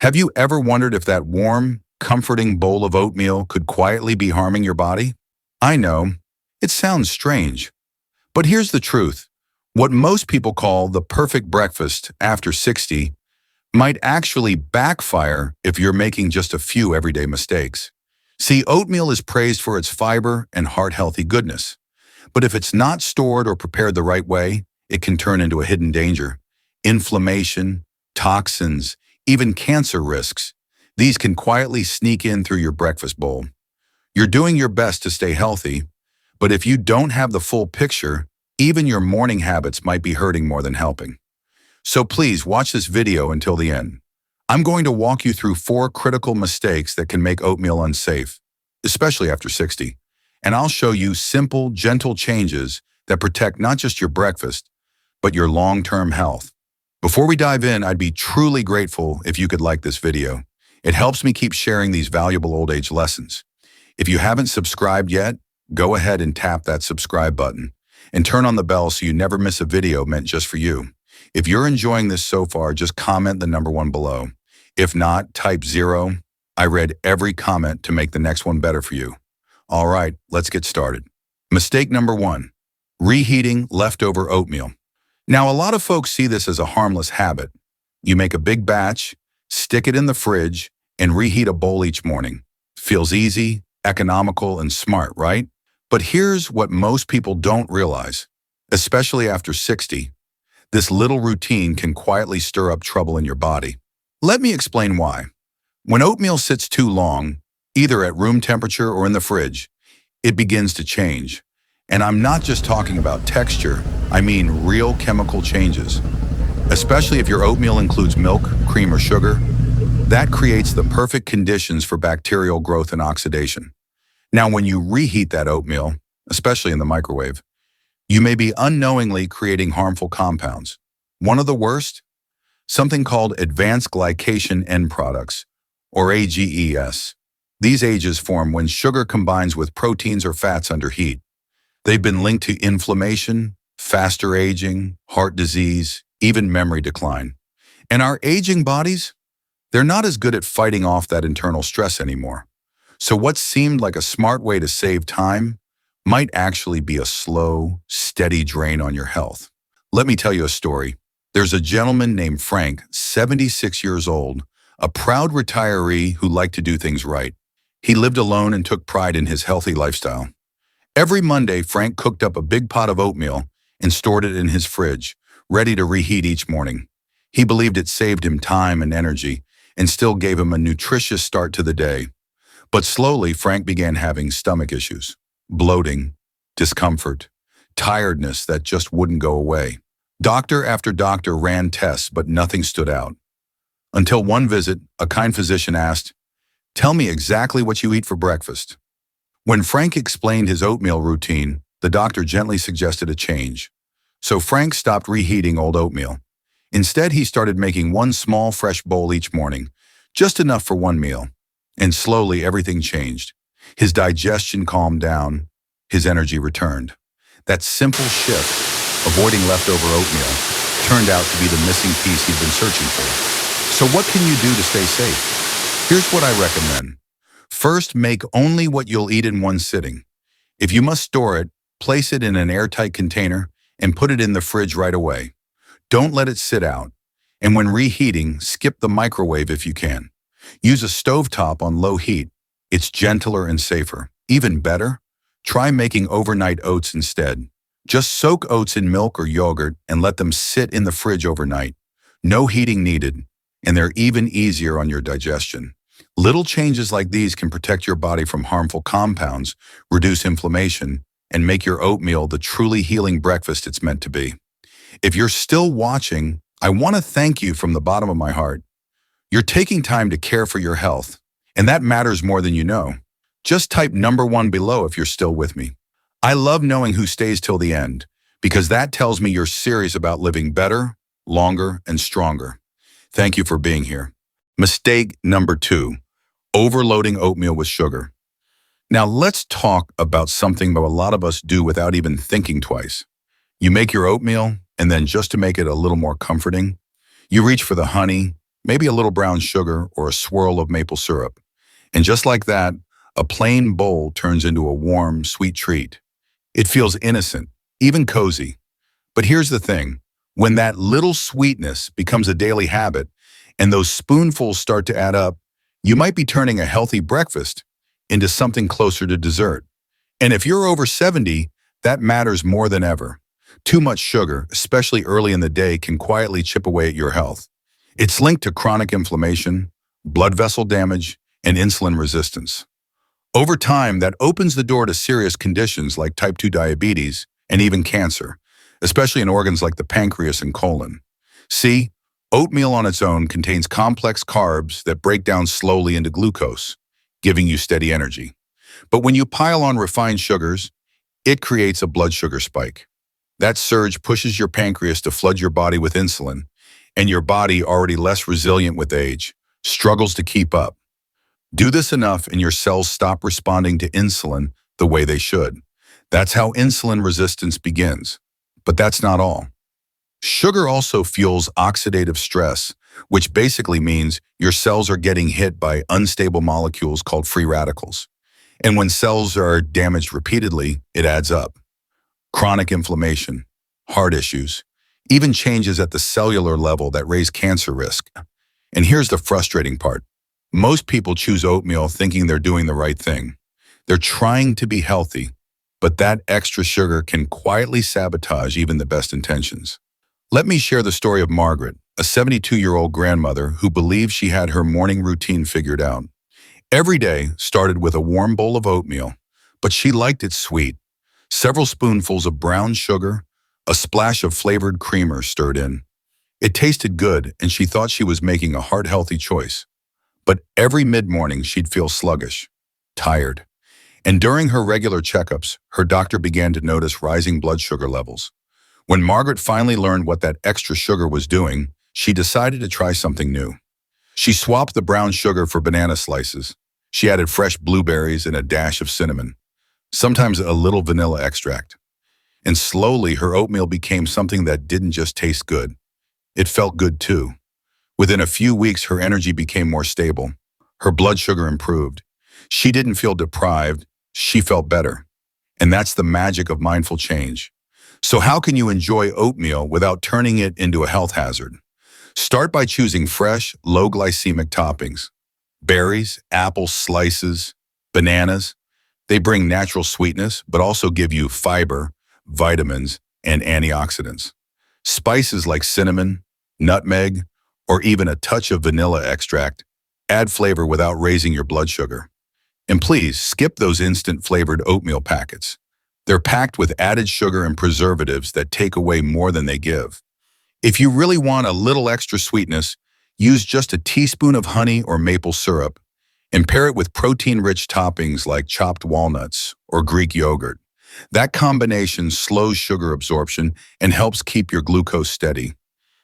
Have you ever wondered if that warm, comforting bowl of oatmeal could quietly be harming your body? I know, it sounds strange, but here's the truth. What most people call the perfect breakfast after 60 might actually backfire if you're making just a few everyday mistakes. See, oatmeal is praised for its fiber and heart-healthy goodness, but if it's not stored or prepared the right way, it can turn into a hidden danger. Inflammation, toxins, even cancer risks. These can quietly sneak in through your breakfast bowl. You're doing your best to stay healthy, but if you don't have the full picture, even your morning habits might be hurting more than helping. So please watch this video until the end. I'm going to walk you through 4 critical mistakes that can make oatmeal unsafe, especially after 60. And I'll show you simple, gentle changes that protect not just your breakfast, but your long-term health. Before we dive in, I'd be truly grateful if you could like this video. It helps me keep sharing these valuable old age lessons. If you haven't subscribed yet, go ahead and tap that subscribe button and turn on the bell so you never miss a video meant just for you. If you're enjoying this so far, just comment the number 1 below. If not, type 0. I read every comment to make the next one better for you. All right, let's get started. Mistake number 1, reheating leftover oatmeal. Now, a lot of folks see this as a harmless habit. You make a big batch, stick it in the fridge, and reheat a bowl each morning. Feels easy, economical, and smart, right? But here's what most people don't realize, especially after 60. This little routine can quietly stir up trouble in your body. Let me explain why. When oatmeal sits too long, either at room temperature or in the fridge, it begins to change. And I'm not just talking about texture, I mean real chemical changes. Especially if your oatmeal includes milk, cream, or sugar, that creates the perfect conditions for bacterial growth and oxidation. Now, when you reheat that oatmeal, especially in the microwave, you may be unknowingly creating harmful compounds. One of the worst? Something called advanced glycation end products, or AGEs. These AGEs form when sugar combines with proteins or fats under heat. They've been linked to inflammation, faster aging, heart disease, even memory decline. And our aging bodies, they're not as good at fighting off that internal stress anymore. So what seemed like a smart way to save time might actually be a slow, steady drain on your health. Let me tell you a story. There's a gentleman named Frank, 76 years old, a proud retiree who liked to do things right. He lived alone and took pride in his healthy lifestyle. Every Monday, Frank cooked up a big pot of oatmeal and stored it in his fridge, ready to reheat each morning. He believed it saved him time and energy and still gave him a nutritious start to the day. But slowly, Frank began having stomach issues, bloating, discomfort, tiredness that just wouldn't go away. Doctor after doctor ran tests, but nothing stood out. Until one visit, a kind physician asked, "Tell me exactly what you eat for breakfast." When Frank explained his oatmeal routine, the doctor gently suggested a change. So Frank stopped reheating old oatmeal. Instead, he started making one small fresh bowl each morning, just enough for one meal. And slowly, everything changed. His digestion calmed down, his energy returned. That simple shift, avoiding leftover oatmeal, turned out to be the missing piece he'd been searching for. So what can you do to stay safe? Here's what I recommend. First, make only what you'll eat in one sitting. If you must store it, place it in an airtight container and put it in the fridge right away. Don't let it sit out. And when reheating, skip the microwave if you can. Use a stovetop on low heat. It's gentler and safer. Even better, try making overnight oats instead. Just soak oats in milk or yogurt and let them sit in the fridge overnight. No heating needed, and they're even easier on your digestion. Little changes like these can protect your body from harmful compounds, reduce inflammation, and make your oatmeal the truly healing breakfast it's meant to be. If you're still watching, I want to thank you from the bottom of my heart. You're taking time to care for your health, and that matters more than you know. Just type number 1 below if you're still with me. I love knowing who stays till the end, because that tells me you're serious about living better, longer, and stronger. Thank you for being here. Mistake number 2, overloading oatmeal with sugar. Now let's talk about something that a lot of us do without even thinking twice. You make your oatmeal, and then just to make it a little more comforting, you reach for the honey, maybe a little brown sugar or a swirl of maple syrup. And just like that, a plain bowl turns into a warm, sweet treat. It feels innocent, even cozy. But here's the thing. When that little sweetness becomes a daily habit and those spoonfuls start to add up, you might be turning a healthy breakfast into something closer to dessert. And if you're over 70, that matters more than ever. Too much sugar, especially early in the day, can quietly chip away at your health. It's linked to chronic inflammation, blood vessel damage, and insulin resistance. Over time, that opens the door to serious conditions like type 2 diabetes and even cancer, especially in organs like the pancreas and colon. See, oatmeal on its own contains complex carbs that break down slowly into glucose, giving you steady energy. But when you pile on refined sugars, it creates a blood sugar spike. That surge pushes your pancreas to flood your body with insulin, and your body, already less resilient with age, struggles to keep up. Do this enough and your cells stop responding to insulin the way they should. That's how insulin resistance begins. But that's not all. Sugar also fuels oxidative stress, which basically means your cells are getting hit by unstable molecules called free radicals. And when cells are damaged repeatedly, it adds up. Chronic inflammation, heart issues, even changes at the cellular level that raise cancer risk. And here's the frustrating part. Most people choose oatmeal thinking they're doing the right thing. They're trying to be healthy, but that extra sugar can quietly sabotage even the best intentions. Let me share the story of Margaret, a 72-year-old grandmother who believed she had her morning routine figured out. Every day started with a warm bowl of oatmeal, but she liked it sweet. Several spoonfuls of brown sugar, a splash of flavored creamer stirred in. It tasted good, and she thought she was making a heart-healthy choice. But every mid-morning she'd feel sluggish, tired. And during her regular checkups, her doctor began to notice rising blood sugar levels. When Margaret finally learned what that extra sugar was doing, she decided to try something new. She swapped the brown sugar for banana slices. She added fresh blueberries and a dash of cinnamon, sometimes a little vanilla extract. And slowly, her oatmeal became something that didn't just taste good. It felt good too. Within a few weeks, her energy became more stable. Her blood sugar improved. She didn't feel deprived. She felt better. And that's the magic of mindful change. So how can you enjoy oatmeal without turning it into a health hazard? Start by choosing fresh, low-glycemic toppings. Berries, apple slices, bananas. They bring natural sweetness, but also give you fiber, vitamins, and antioxidants. Spices like cinnamon, nutmeg, or even a touch of vanilla extract add flavor without raising your blood sugar. And please, skip those instant flavored oatmeal packets. They're packed with added sugar and preservatives that take away more than they give. If you really want a little extra sweetness, use just a teaspoon of honey or maple syrup and pair it with protein-rich toppings like chopped walnuts or Greek yogurt. That combination slows sugar absorption and helps keep your glucose steady.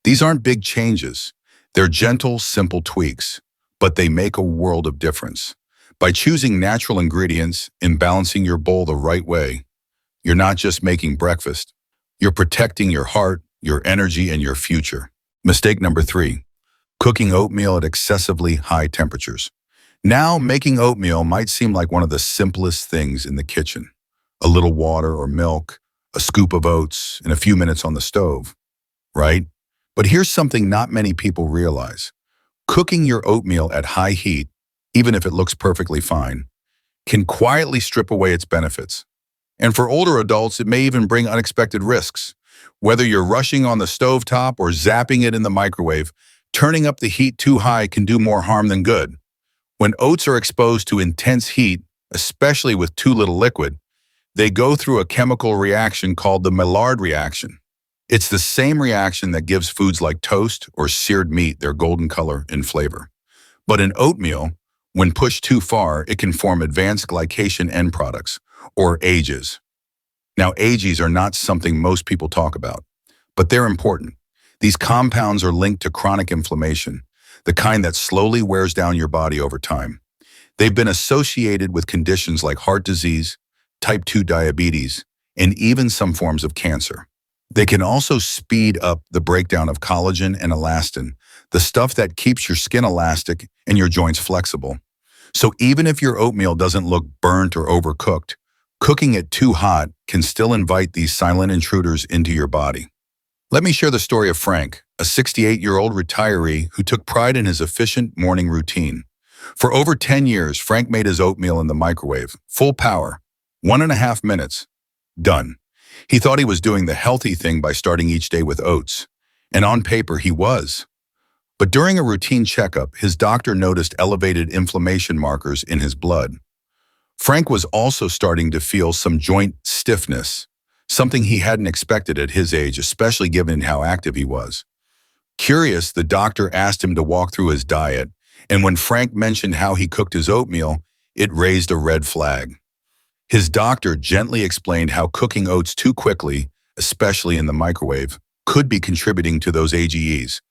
These aren't big changes. They're gentle, simple tweaks, but they make a world of difference. By choosing natural ingredients and balancing your bowl the right way, you're not just making breakfast, you're protecting your heart, your energy, and your future. Mistake number 3, cooking oatmeal at excessively high temperatures. Now, making oatmeal might seem like one of the simplest things in the kitchen. A little water or milk, a scoop of oats, and a few minutes on the stove, right? But here's something not many people realize. Cooking your oatmeal at high heat, even if it looks perfectly fine, can quietly strip away its benefits. And for older adults, it may even bring unexpected risks. Whether you're rushing on the stovetop or zapping it in the microwave, turning up the heat too high can do more harm than good. When oats are exposed to intense heat, especially with too little liquid, they go through a chemical reaction called the Maillard reaction. It's the same reaction that gives foods like toast or seared meat their golden color and flavor. But in oatmeal, when pushed too far, it can form advanced glycation end products, or AGEs. Now, AGEs are not something most people talk about, but they're important. These compounds are linked to chronic inflammation, the kind that slowly wears down your body over time. They've been associated with conditions like heart disease, type 2 diabetes, and even some forms of cancer. They can also speed up the breakdown of collagen and elastin, the stuff that keeps your skin elastic and your joints flexible. So even if your oatmeal doesn't look burnt or overcooked, cooking it too hot can still invite these silent intruders into your body. Let me share the story of Frank, a 68-year-old retiree who took pride in his efficient morning routine. For over 10 years, Frank made his oatmeal in the microwave, full power, 1.5 minutes, done. He thought he was doing the healthy thing by starting each day with oats. And on paper, he was. But during a routine checkup, his doctor noticed elevated inflammation markers in his blood. Frank was also starting to feel some joint stiffness, something he hadn't expected at his age, especially given how active he was. Curious, the doctor asked him to walk through his diet, and when Frank mentioned how he cooked his oatmeal, it raised a red flag. His doctor gently explained how cooking oats too quickly, especially in the microwave, could be contributing to those AGEs,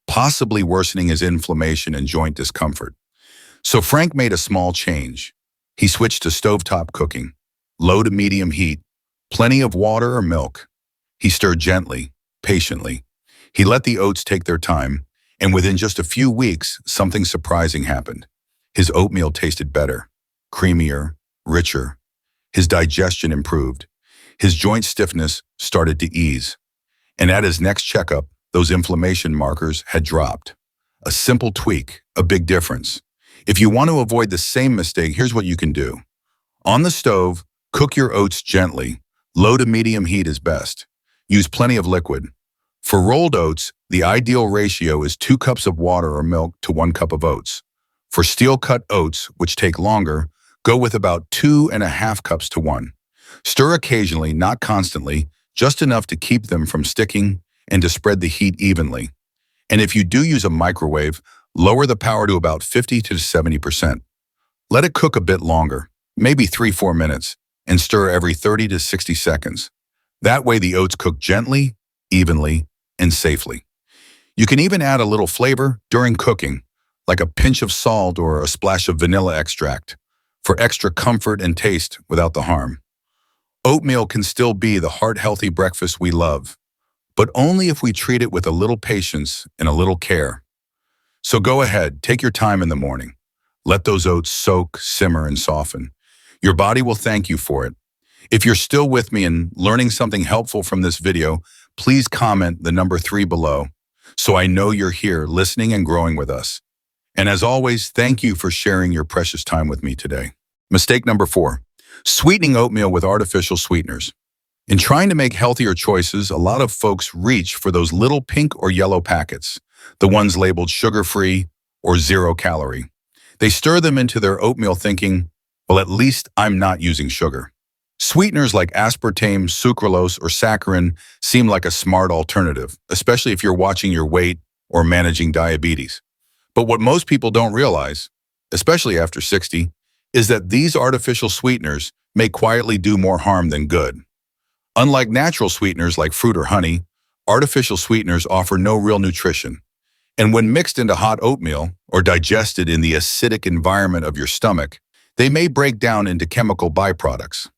possibly worsening his inflammation and joint discomfort. So Frank made a small change. He switched to stovetop cooking, low to medium heat, plenty of water or milk. He stirred gently, patiently. He let the oats take their time, and within just a few weeks, something surprising happened. His oatmeal tasted better, creamier, richer. His digestion improved. His joint stiffness started to ease. And at his next checkup, those inflammation markers had dropped. A simple tweak, a big difference. If you want to avoid the same mistake, here's what you can do. On the stove, cook your oats gently. Low to medium heat is best. Use plenty of liquid. For rolled oats, the ideal ratio is 2 cups of water or milk to 1 cup of oats. For steel-cut oats, which take longer, go with about 2.5 cups to 1. Stir occasionally, not constantly, just enough to keep them from sticking and to spread the heat evenly. And if you do use a microwave, lower the power to about 50 to 70%. Let it cook a bit longer, maybe 3-4 minutes, and stir every 30 to 60 seconds. That way the oats cook gently, evenly, and safely. You can even add a little flavor during cooking, like a pinch of salt or a splash of vanilla extract, for extra comfort and taste without the harm. Oatmeal can still be the heart-healthy breakfast we love, but only if we treat it with a little patience and a little care. So go ahead, take your time in the morning. Let those oats soak, simmer, and soften. Your body will thank you for it. If you're still with me and learning something helpful from this video, please comment the number 3 below, so I know you're here listening and growing with us. And as always, thank you for sharing your precious time with me today. Mistake number 4, sweetening oatmeal with artificial sweeteners. In trying to make healthier choices, a lot of folks reach for those little pink or yellow packets, the ones labeled sugar-free or 0-calorie. They stir them into their oatmeal thinking, well, at least I'm not using sugar. Sweeteners like aspartame, sucralose, or saccharin seem like a smart alternative, especially if you're watching your weight or managing diabetes. But what most people don't realize, especially after 60, is that these artificial sweeteners may quietly do more harm than good. Unlike natural sweeteners like fruit or honey, artificial sweeteners offer no real nutrition. And when mixed into hot oatmeal or digested in the acidic environment of your stomach, they may break down into chemical byproducts.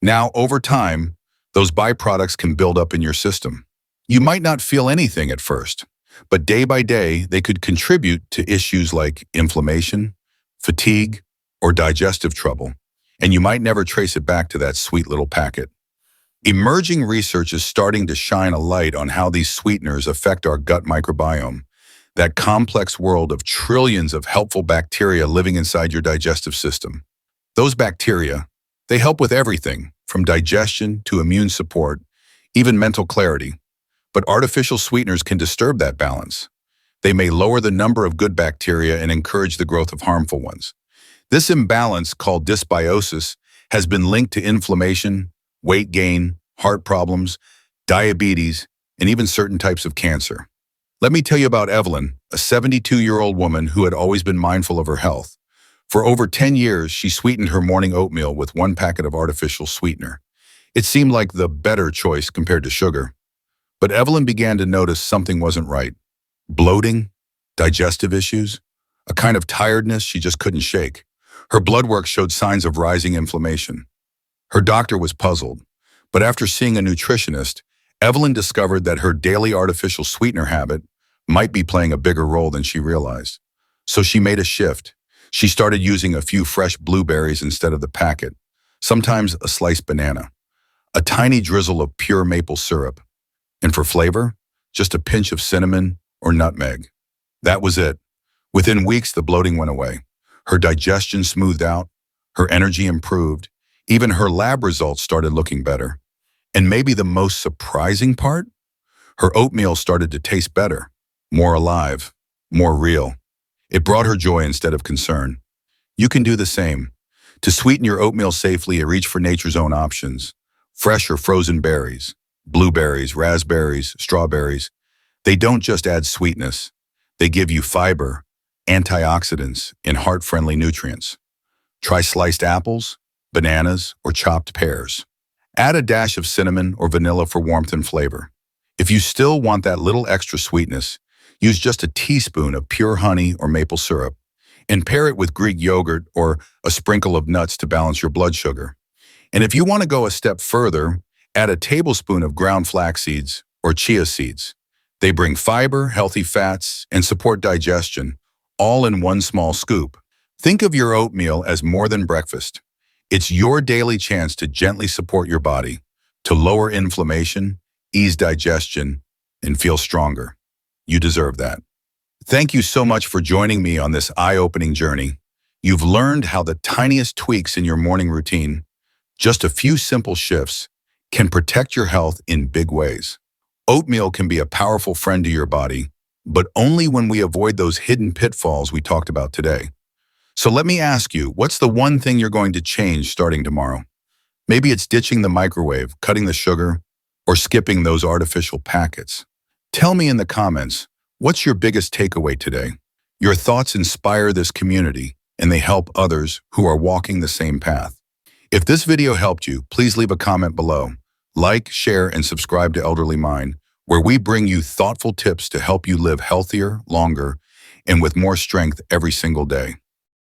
Now, over time, those byproducts can build up in your system. You might not feel anything at first, but day by day, they could contribute to issues like inflammation, fatigue, or digestive trouble, and you might never trace it back to that sweet little packet. Emerging research is starting to shine a light on how these sweeteners affect our gut microbiome, that complex world of trillions of helpful bacteria living inside your digestive system. Those bacteria, they help with everything, from digestion to immune support, even mental clarity. But artificial sweeteners can disturb that balance. They may lower the number of good bacteria and encourage the growth of harmful ones. This imbalance, called dysbiosis, has been linked to inflammation, weight gain, heart problems, diabetes, and even certain types of cancer. Let me tell you about Evelyn, a 72-year-old woman who had always been mindful of her health. For over 10 years, she sweetened her morning oatmeal with 1 packet of artificial sweetener. It seemed like the better choice compared to sugar. But Evelyn began to notice something wasn't right. Bloating, digestive issues, a kind of tiredness she just couldn't shake. Her blood work showed signs of rising inflammation. Her doctor was puzzled, but after seeing a nutritionist, Evelyn discovered that her daily artificial sweetener habit might be playing a bigger role than she realized. So she made a shift. She started using a few fresh blueberries instead of the packet, sometimes a sliced banana, a tiny drizzle of pure maple syrup, and for flavor, just a pinch of cinnamon or nutmeg. That was it. Within weeks, the bloating went away. Her digestion smoothed out, her energy improved, even her lab results started looking better. And maybe the most surprising part? Her oatmeal started to taste better, more alive, more real. It brought her joy instead of concern. You can do the same. To sweeten your oatmeal safely, reach for nature's own options. Fresh or frozen berries, blueberries, raspberries, strawberries. They don't just add sweetness. They give you fiber, antioxidants, and heart-friendly nutrients. Try sliced apples, bananas, or chopped pears. Add a dash of cinnamon or vanilla for warmth and flavor. If you still want that little extra sweetness, use just a teaspoon of pure honey or maple syrup, and pair it with Greek yogurt or a sprinkle of nuts to balance your blood sugar. And if you want to go a step further, add a tablespoon of ground flax seeds or chia seeds. They bring fiber, healthy fats, and support digestion, all in one small scoop. Think of your oatmeal as more than breakfast. It's your daily chance to gently support your body, to lower inflammation, ease digestion, and feel stronger. You deserve that. Thank you so much for joining me on this eye-opening journey. You've learned how the tiniest tweaks in your morning routine, just a few simple shifts, can protect your health in big ways. Oatmeal can be a powerful friend to your body, but only when we avoid those hidden pitfalls we talked about today. So let me ask you, what's the one thing you're going to change starting tomorrow? Maybe it's ditching the microwave, cutting the sugar, or skipping those artificial packets. Tell me in the comments, what's your biggest takeaway today? Your thoughts inspire this community, and they help others who are walking the same path. If this video helped you, please leave a comment below. Like, share, and subscribe to Elderly Mind, where we bring you thoughtful tips to help you live healthier, longer, and with more strength every single day.